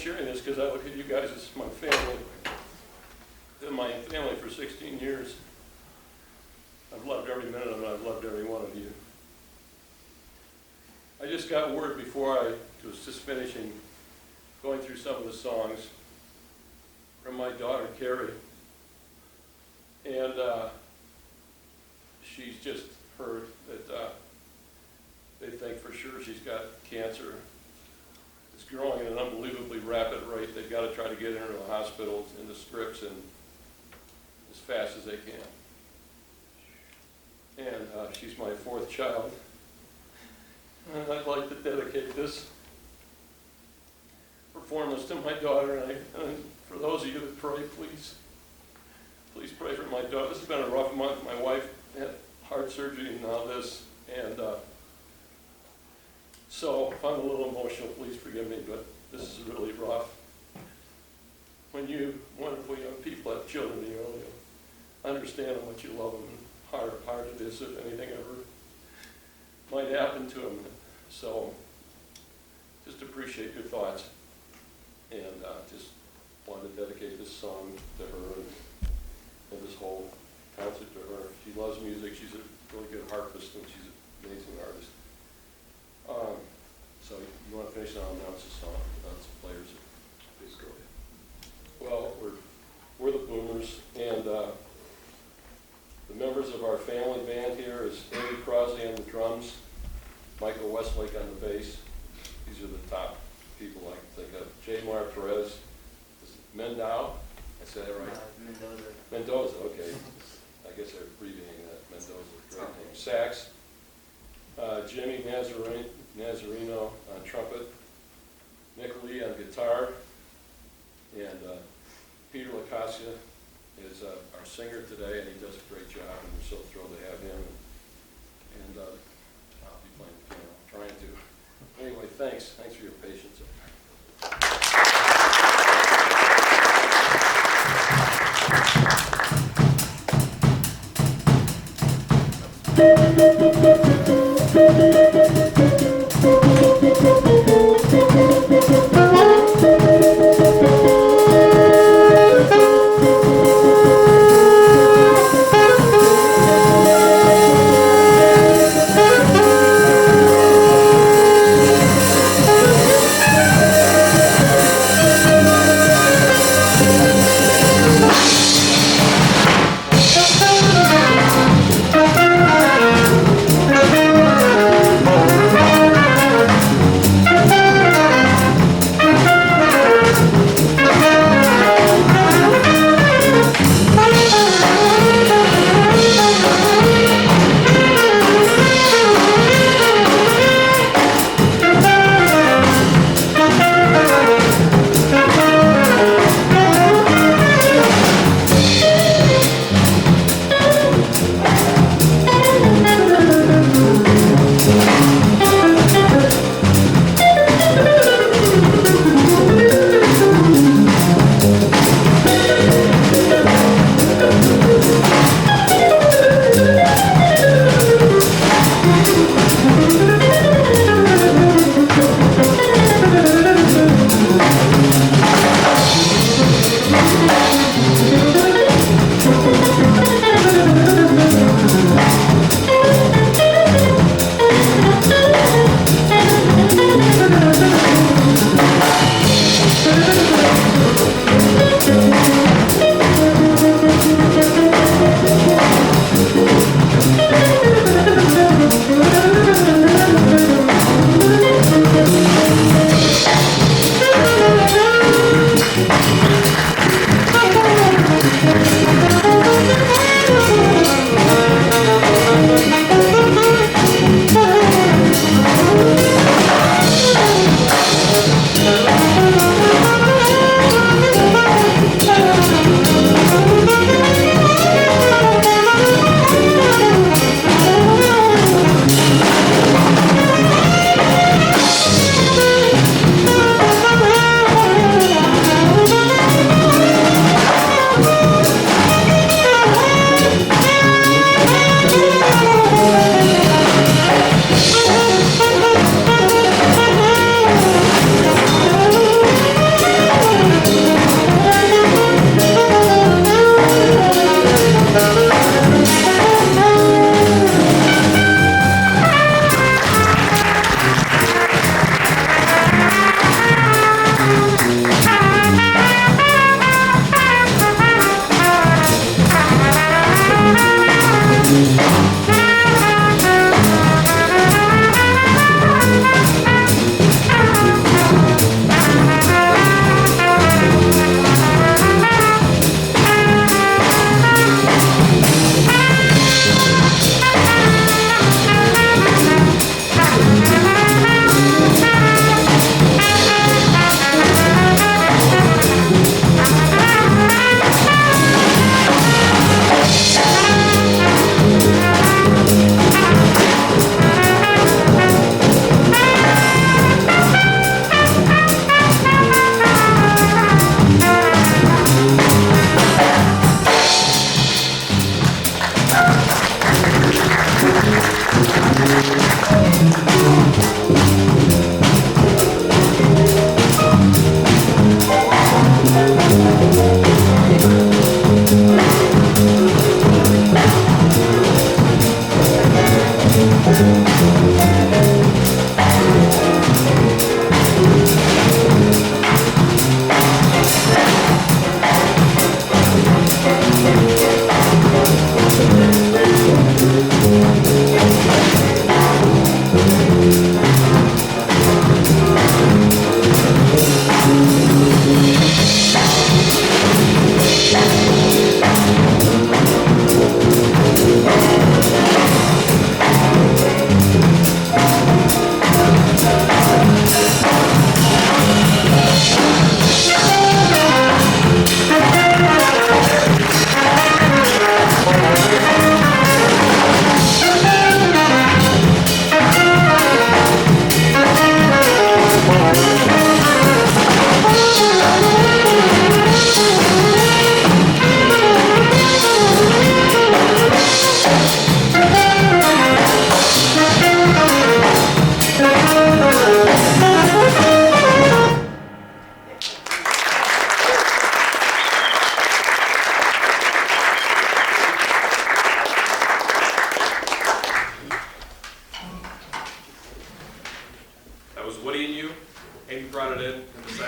sharing this because I look at you guys as my family. Been my family for 16 years. I've loved every minute of it. I've loved every one of you. I just got word before I was just finishing going through some of the songs from my daughter, Carrie. And she's just heard that they think for sure she's got cancer. It's growing at an unbelievably rapid rate. They've got to try to get her into the hospital in the strips and as fast as they can. And she's my fourth child. And I'd like to dedicate this performance to my daughter. And for those of you that pray, please pray for my daughter. This has been a rough month. My wife had heart surgery and now this. And so if I'm a little emotional, please forgive me, but this is really rough. When you wonderful young people have children, you understand how much you love them and how hard it is if anything ever might happen to them. So just appreciate your thoughts, and just wanted to dedicate this song to her and this whole concert to her. She loves music. She's a really good harpist, and she's an amazing artist. So you want to finish now and announce the song, announce the players. Please go ahead. Well, we're the Boomers, and the members of our family band here is Amy Crosley on the drums, Michael Westlake on the bass. These are the top people I can think of. J. Mar Perez, Mendow, I said that right? Mendoza. Mendoza, okay. I guess I'm abbreviating that. Mendoza, great name. Sax. Jimmy Nazarino on trumpet, Nick Lee on guitar, and Peter LaCasia is our singer today, and he does a great job, and we're so thrilled to have him. And I'll be playing the piano, trying to. Anyway, thanks. Thanks for your patience.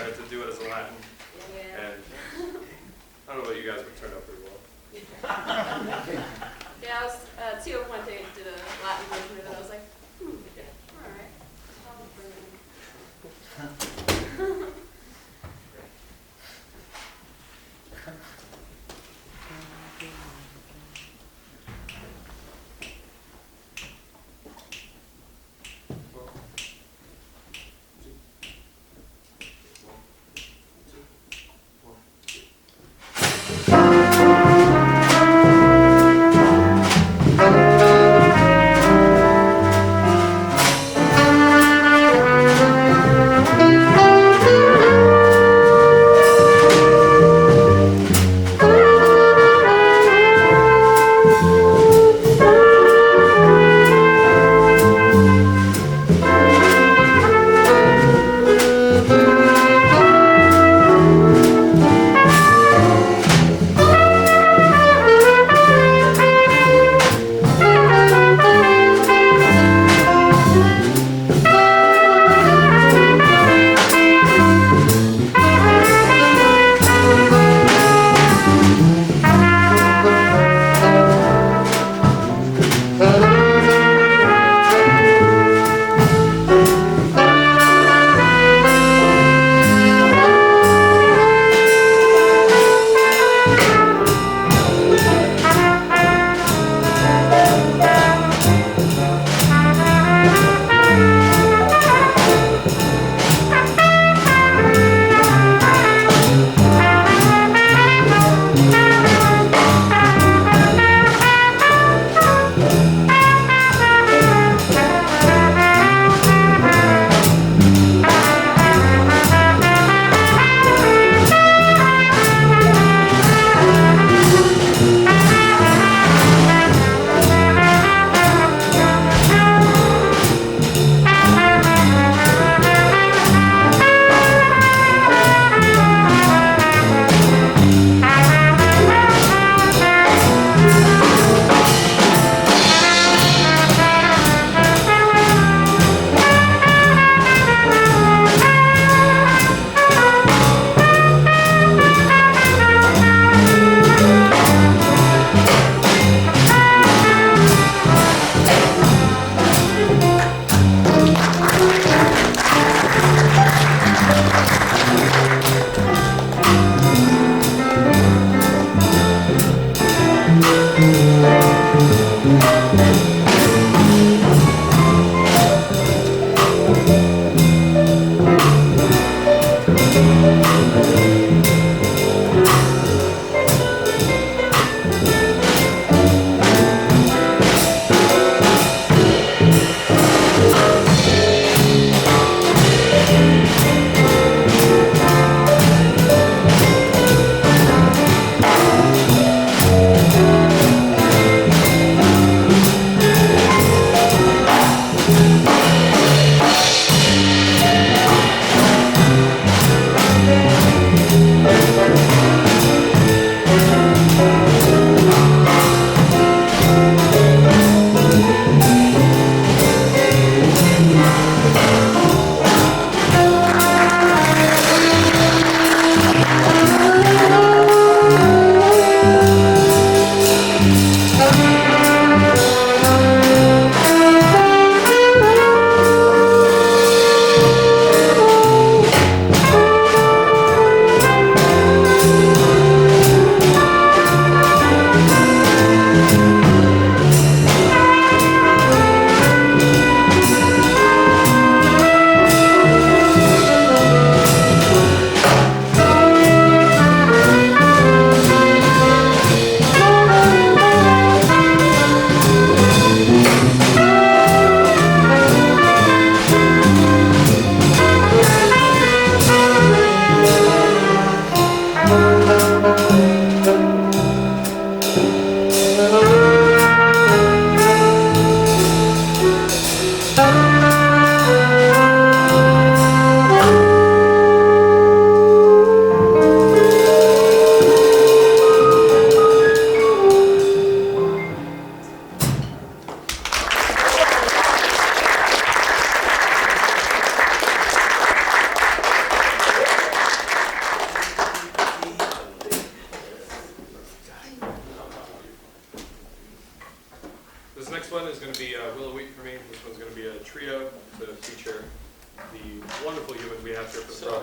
right, to do it as a Latin. Yeah. And I don't know about you guys, but it turned out pretty well. Yeah, I was, Tio Puente did a Latin version of it. I was like, all right. I'll bring it in.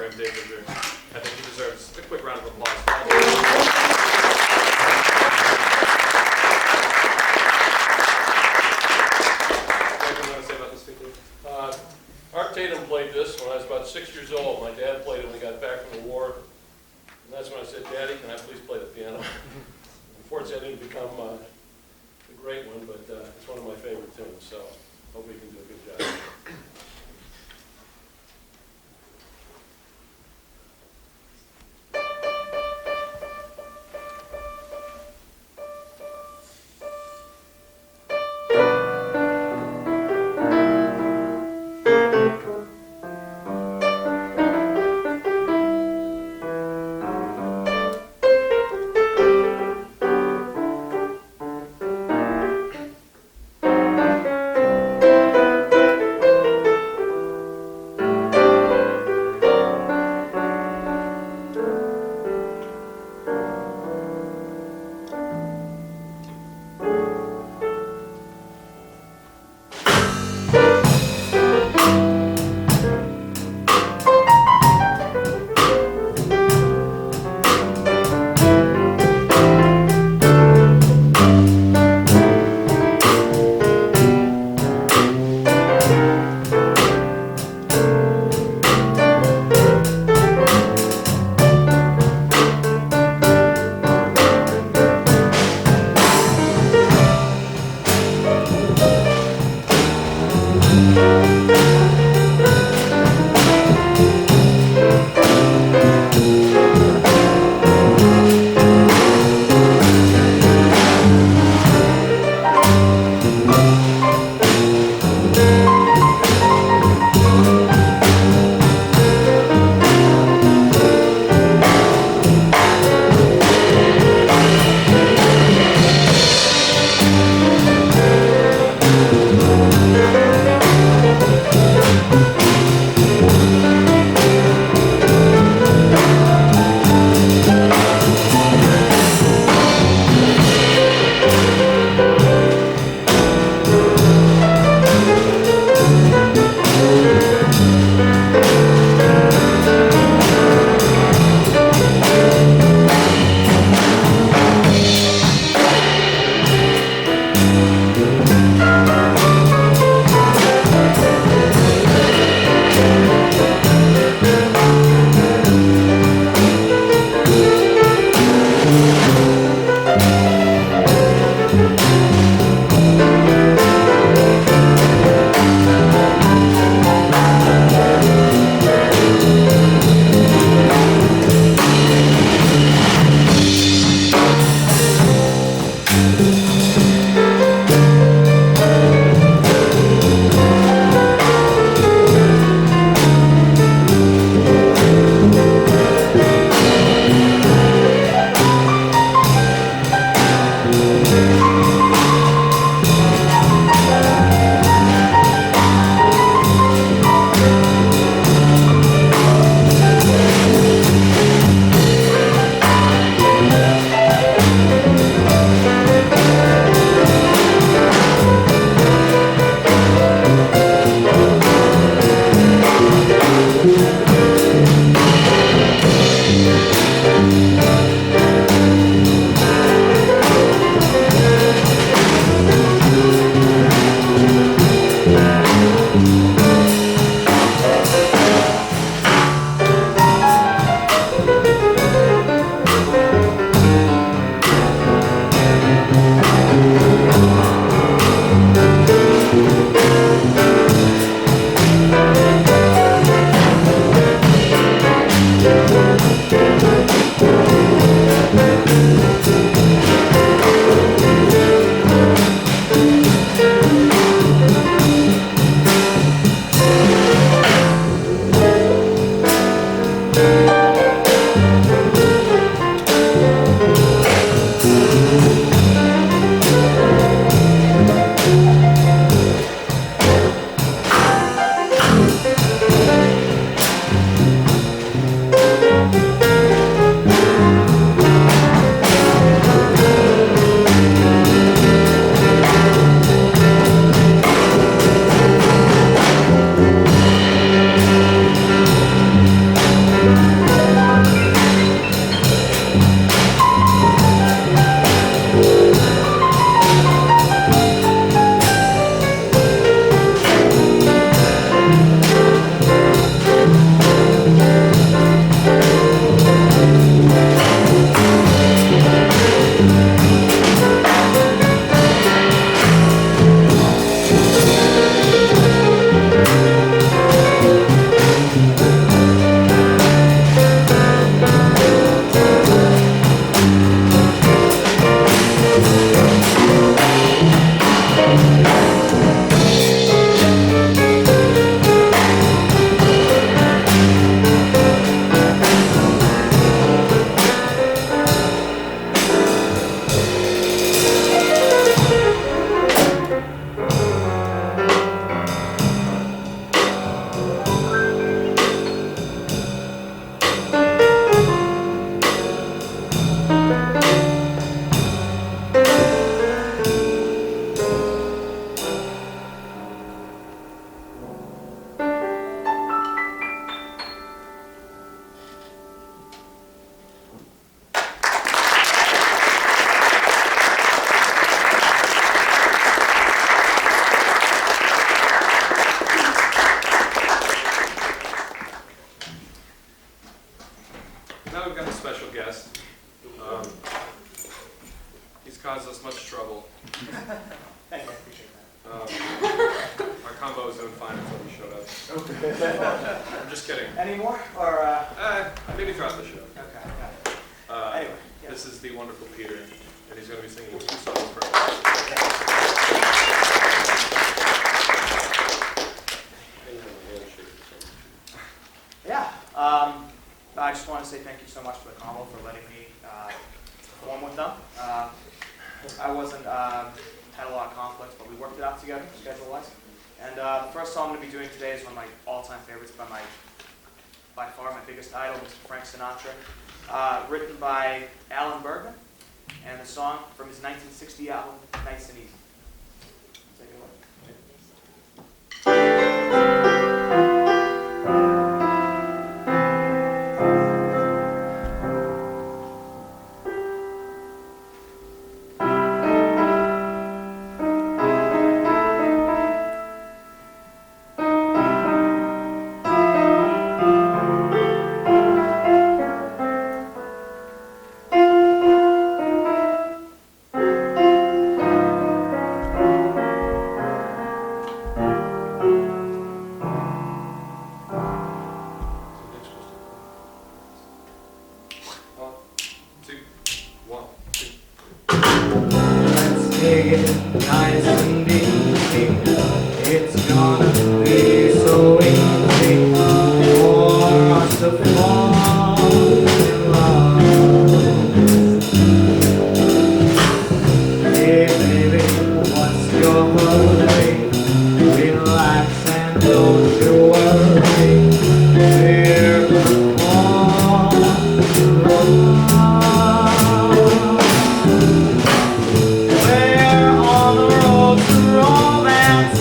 program, Dave Bridger. I think he deserves a quick round of applause. Art Tatum played this when I was about 6 years old. My dad played it when we got back from the war. And that's when I said, Daddy, can I please play the piano? Unfortunately, I didn't become a great one, but it's one of my favorite tunes, so hope we can do a good job. Now we've got a special guest. He's caused us much trouble. Thank you, I appreciate that. Our combo was doing fine until he showed up. I'm just kidding. Any more, or, Maybe throughout the show. okay, got it. Anyway, yeah. This is the wonderful Peter, and he's going to be singing 2 songs for us. Yeah, I just want to say thank you so much for the combo, for letting me perform with them. I wasn't, had a lot of conflicts, but we worked it out together, schedule-wise. And the first song I'm going to be doing today is one of my all-time favorites by far my biggest idol, Mr. Frank Sinatra. Written by Alan Bergman, and the song from his 1960 album, Nice and Easy. Take it away. Nice and easy, it's gonna be so easy for us to fall in love. Hey baby, what's your hurry? Relax and don't you worry. We're gonna fall in love. We're on the road to romance.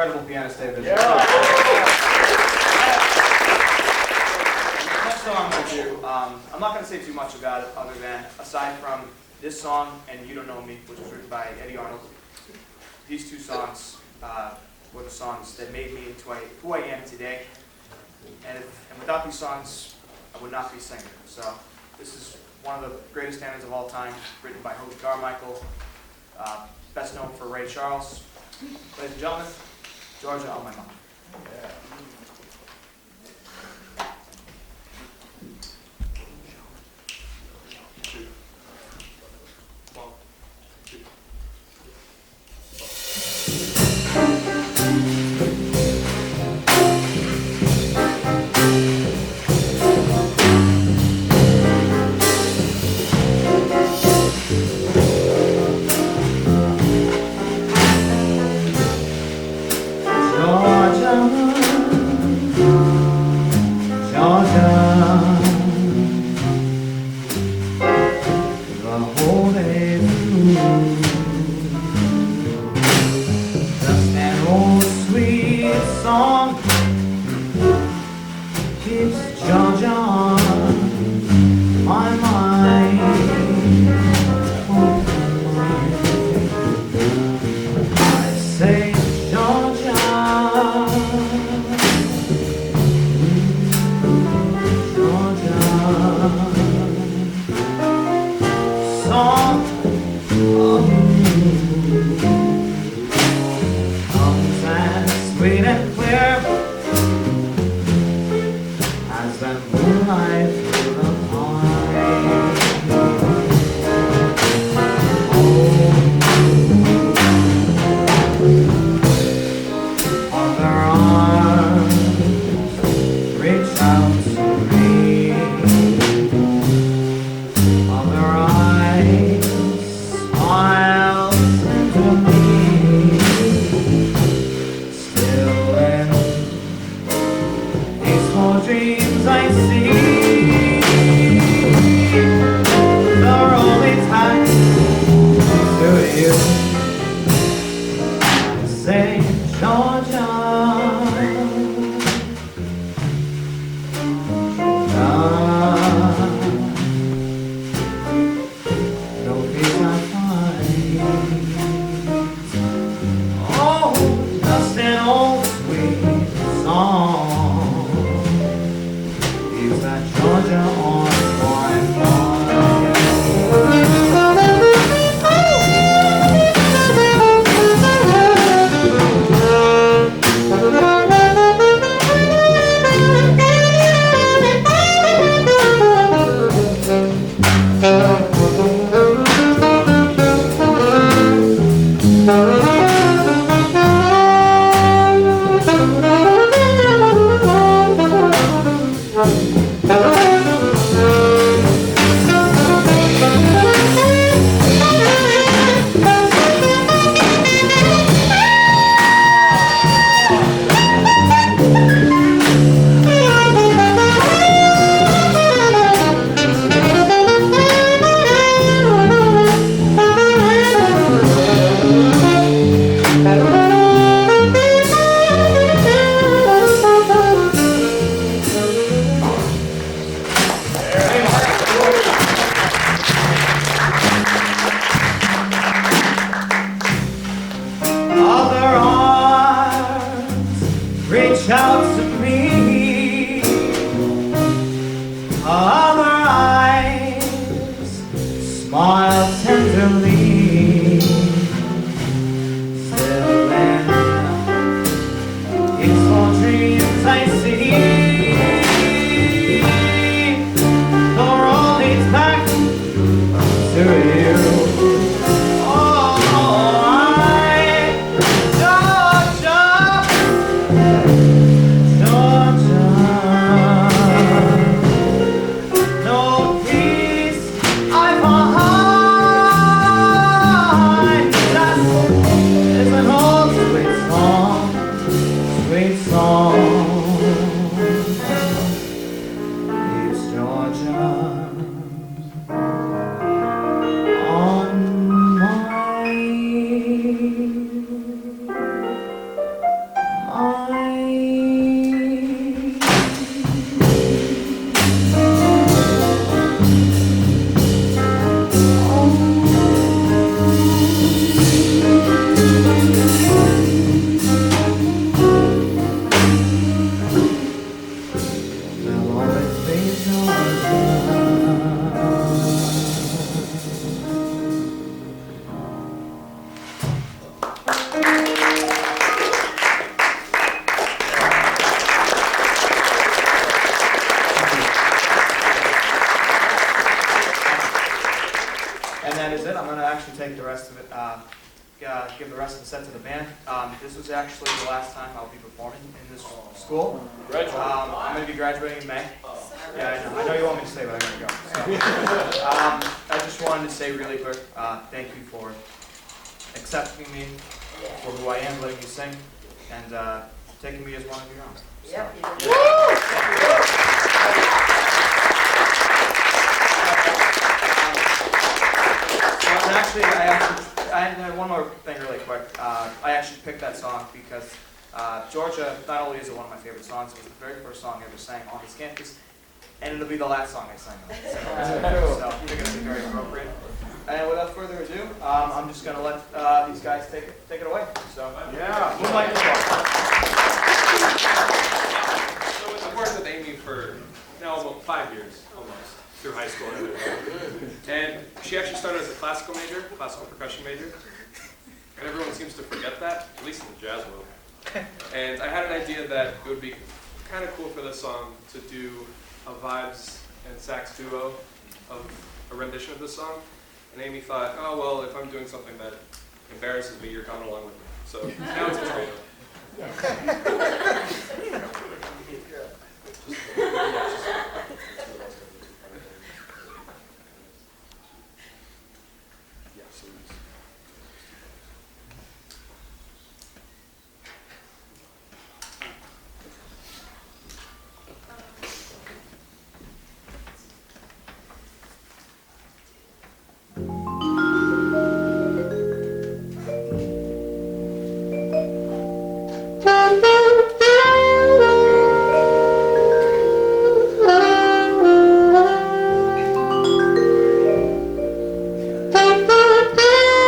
incredible pianist, David. Yeah. The next song I'm going to do, I'm not going to say too much about it other than, aside from this song and You Don't Know Me, which was written by Eddie Arnold, these two songs were the songs that made me into who I am today. And without these songs, I would not be singing. So this is one of the greatest standards of all time, written by Hope Carmichael, best known for Ray Charles. Ladies and gentlemen, Georgia on My Mind. that is it. I'm going to actually take the rest of it, give the rest of the set to the band. This was actually the last time I'll be performing in this school. I'm going to be graduating in May. Yeah, I know you want me to stay, but I gotta go. So, I just wanted to say really quick, thank you for accepting me for who I am, letting me sing, and taking me as one of your own. So, Yep. and actually, I had one more thing really quick. I actually picked that song because Georgia, not only is it one of my favorite songs, it was the very first song I ever sang on this campus, and it'll be the last song I sing on it. So I think it'll be very appropriate. And without further ado, I'm just going to let these guys take it away. So Yeah. who'd like to start? So I've worked with Amy for now about 5 years, almost, through high school and everything. And she actually started as a classical major, classical percussion major. And everyone seems to forget that, at least in the jazz world. And I had an idea that it would be kind of cool for this song to do a vibes and sax duo of a rendition of this song. And Amy thought, oh, well, if I'm doing something that embarrasses me, you're coming along with me. So now it's a trio. Thank you.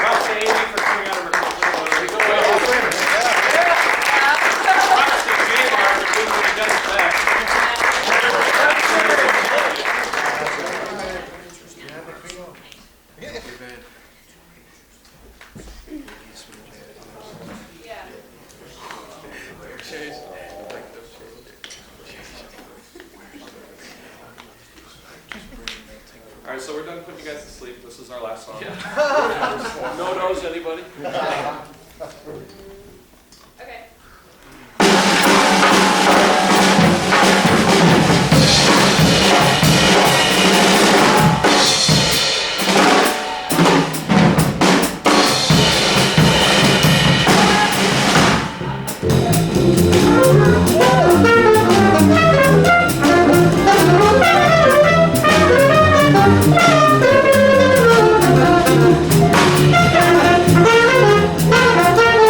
Props to Amy for coming out of her comfort zone. We go way over. Props to J-Bar for doing what he does best. Yeah. All right, so we're done putting you guys to sleep. This is our last song. No knows anybody? Okay.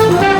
Thank you.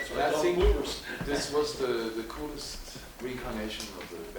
So I think this was the coolest reincarnation of the